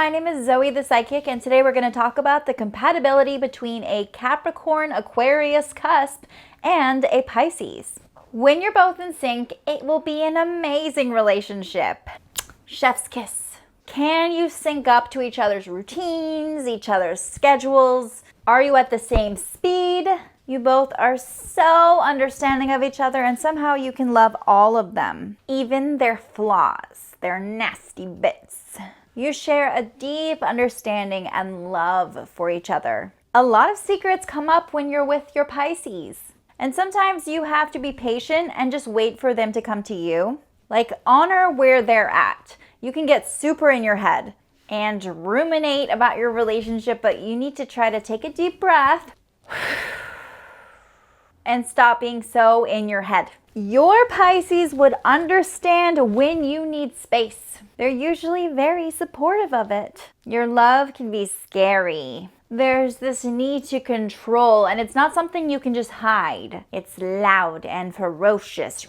my name is Zoe the Psychic, and today we're going to talk about the compatibility between a Capricorn Aquarius Cusp and a Pisces. When you're both in sync, it will be an amazing relationship. Chef's kiss. Can you sync up to each other's routines, each other's schedules? Are you at the same speed? You both are so understanding of each other, and somehow you can love all of them, even their flaws, their nasty bits. You share a deep understanding and love for each other. A lot of secrets come up when you're with your Pisces, and sometimes you have to be patient and just wait for them to come to you. Like, honor where they're at. You can get super in your head and ruminate about your relationship, but you need to try to take a deep breath and stop being so in your head. Your Pisces would understand when you need space. They're usually very supportive of it. Your love can be scary. There's this need to control, and it's not something you can just hide. It's loud and ferocious.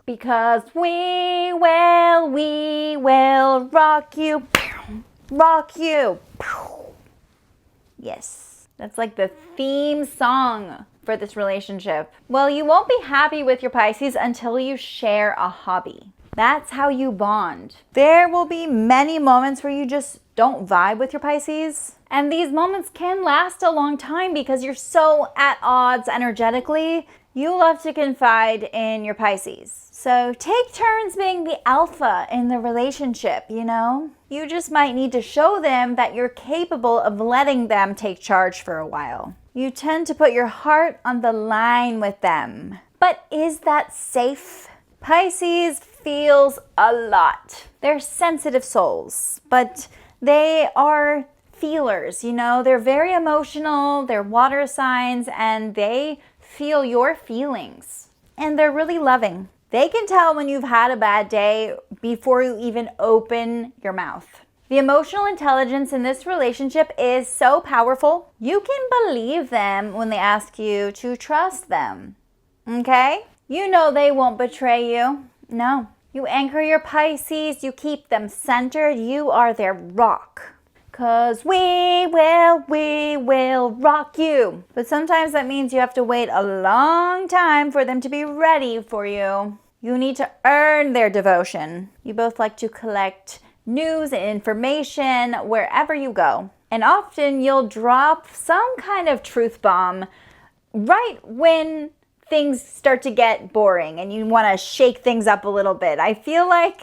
Because we will rock you, rock you. Yes. That's like the theme song for this relationship. Well, you won't be happy with your Pisces until you share a hobby. That's how you bond. There will be many moments where you just don't vibe with your Pisces. And these moments can last a long time because you're so at odds energetically. You love to confide in your Pisces. So take turns being the alpha in the relationship, you know? You just might need to show them that you're capable of letting them take charge for a while. You tend to put your heart on the line with them. But is that safe? Pisces feels a lot. They're sensitive souls, but they are feelers, you know? They're very emotional, they're water signs, and they feel your feelings. And they're really loving. They can tell when you've had a bad day before you even open your mouth. The emotional intelligence in this relationship is so powerful. You can believe them when they ask you to trust them. Okay? You know they won't betray you. No. You anchor your Pisces. You keep them centered. You are their rock. 'Cause we will rock you. But sometimes that means you have to wait a long time for them to be ready for you. You need to earn their devotion. You both like to collect news and information wherever you go. And often you'll drop some kind of truth bomb right when things start to get boring and you want to shake things up a little bit. I feel like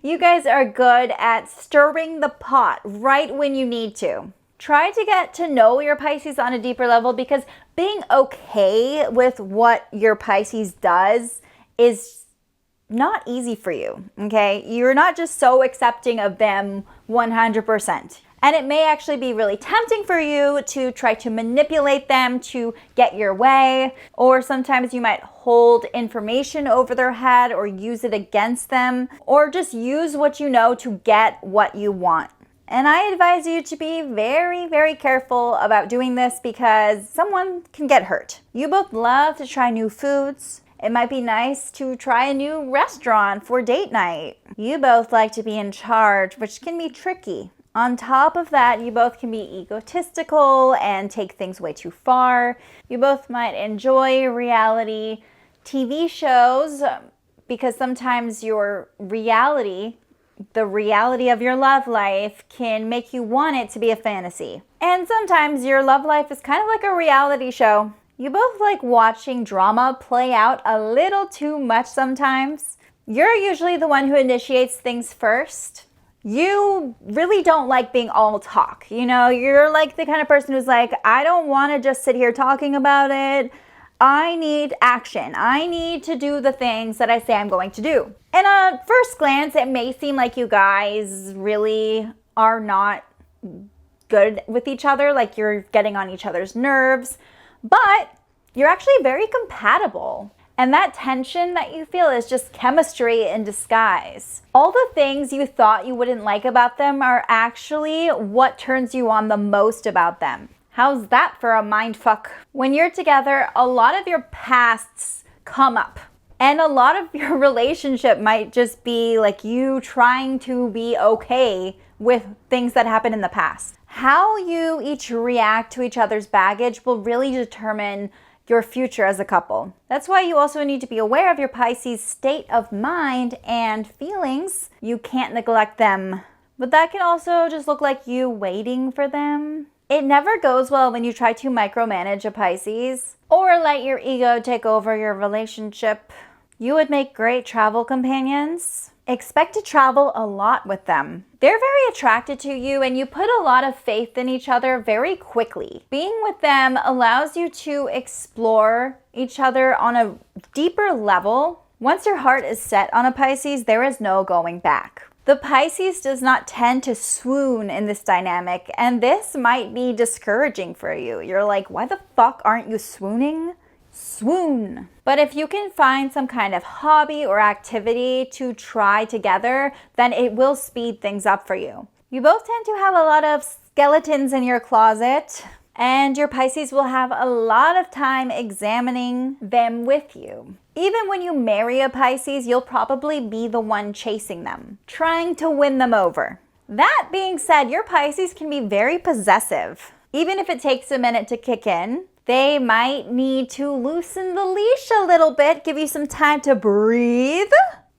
you guys are good at stirring the pot right when you need to. Try to get to know your Pisces on a deeper level, because being okay with what your Pisces does is not easy for you, okay? You're not just so accepting of them 100%. And it may actually be really tempting for you to try to manipulate them to get your way. Or sometimes you might hold information over their head or use it against them, or just use what you know to get what you want. And I advise you to be very, very careful about doing this, because someone can get hurt. You both love to try new foods. It might be nice to try a new restaurant for date night. You both like to be in charge, which can be tricky. On top of that, you both can be egotistical and take things way too far. You both might enjoy reality TV shows, because sometimes your reality, the reality of your love life, can make you want it to be a fantasy. And sometimes your love life is kind of like a reality show. You both like watching drama play out a little too much sometimes. You're usually the one who initiates things first. You really don't like being all talk. You know, you're like the kind of person who's like, I don't want to just sit here talking about it. I need action. I need to do the things that I say I'm going to do. And at first glance, it may seem like you guys really are not good with each other, like you're getting on each other's nerves, but you're actually very compatible. And that tension that you feel is just chemistry in disguise. All the things you thought you wouldn't like about them are actually what turns you on the most about them. How's that for a mind fuck? When you're together, a lot of your pasts come up. And a lot of your relationship might just be like you trying to be okay with things that happened in the past. How you each react to each other's baggage will really determine your future as a couple. That's why you also need to be aware of your Pisces state of mind and feelings. You can't neglect them, but that can also just look like you waiting for them. It never goes well when you try to micromanage a Pisces or let your ego take over your relationship. You would make great travel companions. Expect to travel a lot with them. They're very attracted to you and you put a lot of faith in each other very quickly. Being with them allows you to explore each other on a deeper level. Once your heart is set on a Pisces, there is no going back. The Pisces does not tend to swoon in this dynamic, and this might be discouraging for you. You're like, why the fuck aren't you swooning? Swoon. But if you can find some kind of hobby or activity to try together, then it will speed things up for you. You both tend to have a lot of skeletons in your closet, and your Pisces will have a lot of time examining them with you. Even when you marry a Pisces, you'll probably be the one chasing them, trying to win them over. That being said, your Pisces can be very possessive. Even if it takes a minute to kick in, they might need to loosen the leash a little bit, give you some time to breathe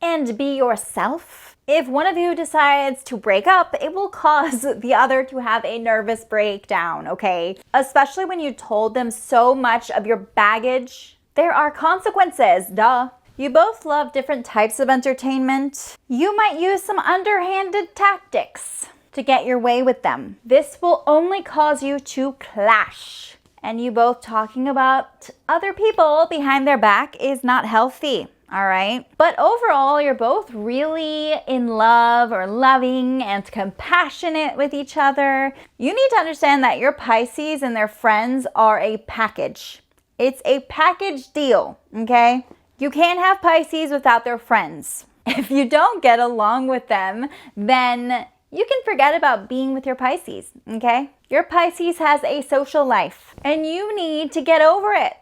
and be yourself. If one of you decides to break up, it will cause the other to have a nervous breakdown, okay? Especially when you told them so much of your baggage. There are consequences, duh. You both love different types of entertainment. You might use some underhanded tactics to get your way with them. This will only cause you to clash. And you both talking about other people behind their back is not healthy, all right? But overall, you're both really in love or loving and compassionate with each other. You need to understand that your Pisces and their friends are a package. It's a package deal, okay? You can't have Pisces without their friends. If you don't get along with them, then you can forget about being with your Pisces, okay? Your Pisces has a social life and you need to get over it.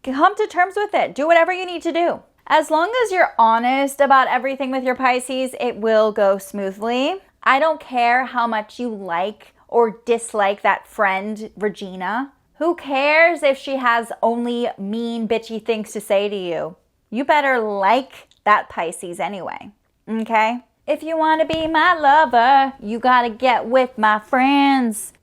Come to terms with it. Do whatever you need to do. As long as you're honest about everything with your Pisces, it will go smoothly. I don't care how much you like or dislike that friend, Regina. Who cares if she has only mean, bitchy things to say to you? You better like that Pisces anyway, okay? If you want to be my lover, you gotta get with my friends.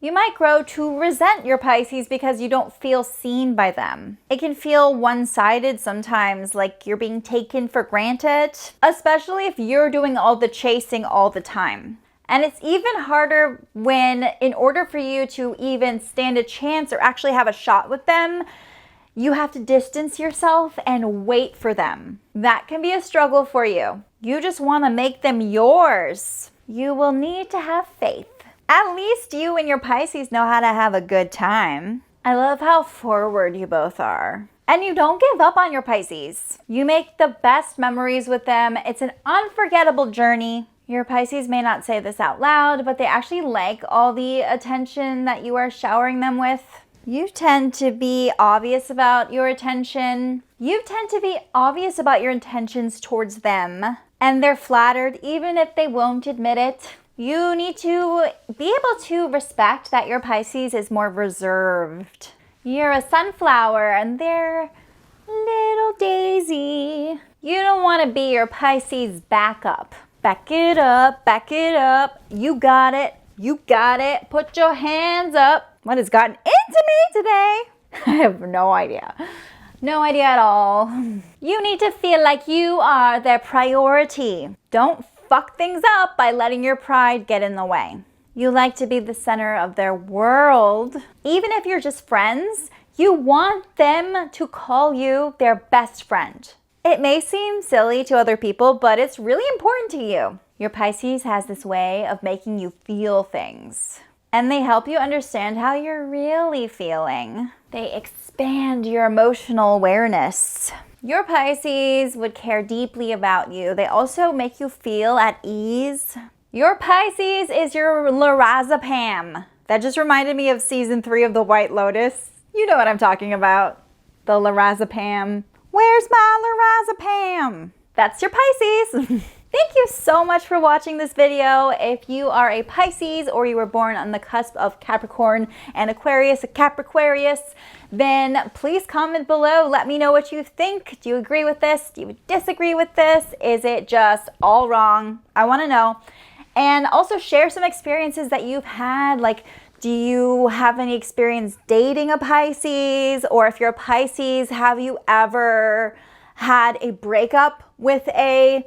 You might grow to resent your Pisces because you don't feel seen by them. It can feel one-sided sometimes, like you're being taken for granted, especially if you're doing all the chasing all the time. And it's even harder when, in order for you to even stand a chance or actually have a shot with them, you have to distance yourself and wait for them. That can be a struggle for you. You just want to make them yours. You will need to have faith. At least you and your Pisces know how to have a good time. I love how forward you both are. And you don't give up on your Pisces. You make the best memories with them. It's an unforgettable journey. Your Pisces may not say this out loud, but they actually like all the attention that you are showering them with. You tend to be obvious about your attention. You tend to be obvious about your intentions towards them. And they're flattered even if they won't admit it. You need to be able to respect that your Pisces is more reserved. You're a sunflower and they're little daisy. You don't want to be your Pisces backup. Back it up, back it up. You got it, you got it. Put your hands up. What has gotten into me today? I have no idea. No idea at all. You need to feel like you are their priority. Don't fuck things up by letting your pride get in the way. You like to be the center of their world. Even if you're just friends, you want them to call you their best friend. It may seem silly to other people, but it's really important to you. Your Pisces has this way of making you feel things. And they help you understand how you're really feeling. They expand your emotional awareness. Your Pisces would care deeply about you. They also make you feel at ease. Your Pisces is your lorazepam. That just reminded me of season 3 of The White Lotus. You know what I'm talking about. The lorazepam. Where's my lorazepam? That's your Pisces. Thank you so much for watching this video. If you are a Pisces or you were born on the cusp of Capricorn and Aquarius, a Capricorus, then please comment below. Let me know what you think. Do you agree with this? Do you disagree with this? Is it just all wrong? I want to know. And also share some experiences that you've had. Like, do you have any experience dating a Pisces? Or if you're a Pisces, have you ever had a breakup with a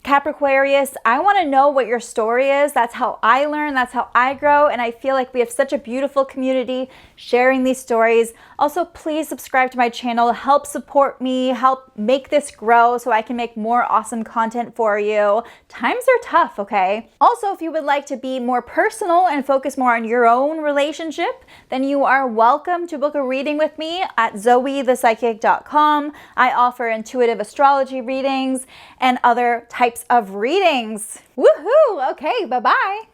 Capricorus? I want to know what your story is. That's how I learn. That's how I grow. And I feel like we have such a beautiful community sharing these stories. Also, please subscribe to my channel. Help support me. Help make this grow so I can make more awesome content for you. Times are tough, okay? Also, if you would like to be more personal and focus more on your own relationship, then you are welcome to book a reading with me at zoethepsychic.com. I offer intuitive astrology readings and other types of readings. Woohoo! Okay, bye-bye.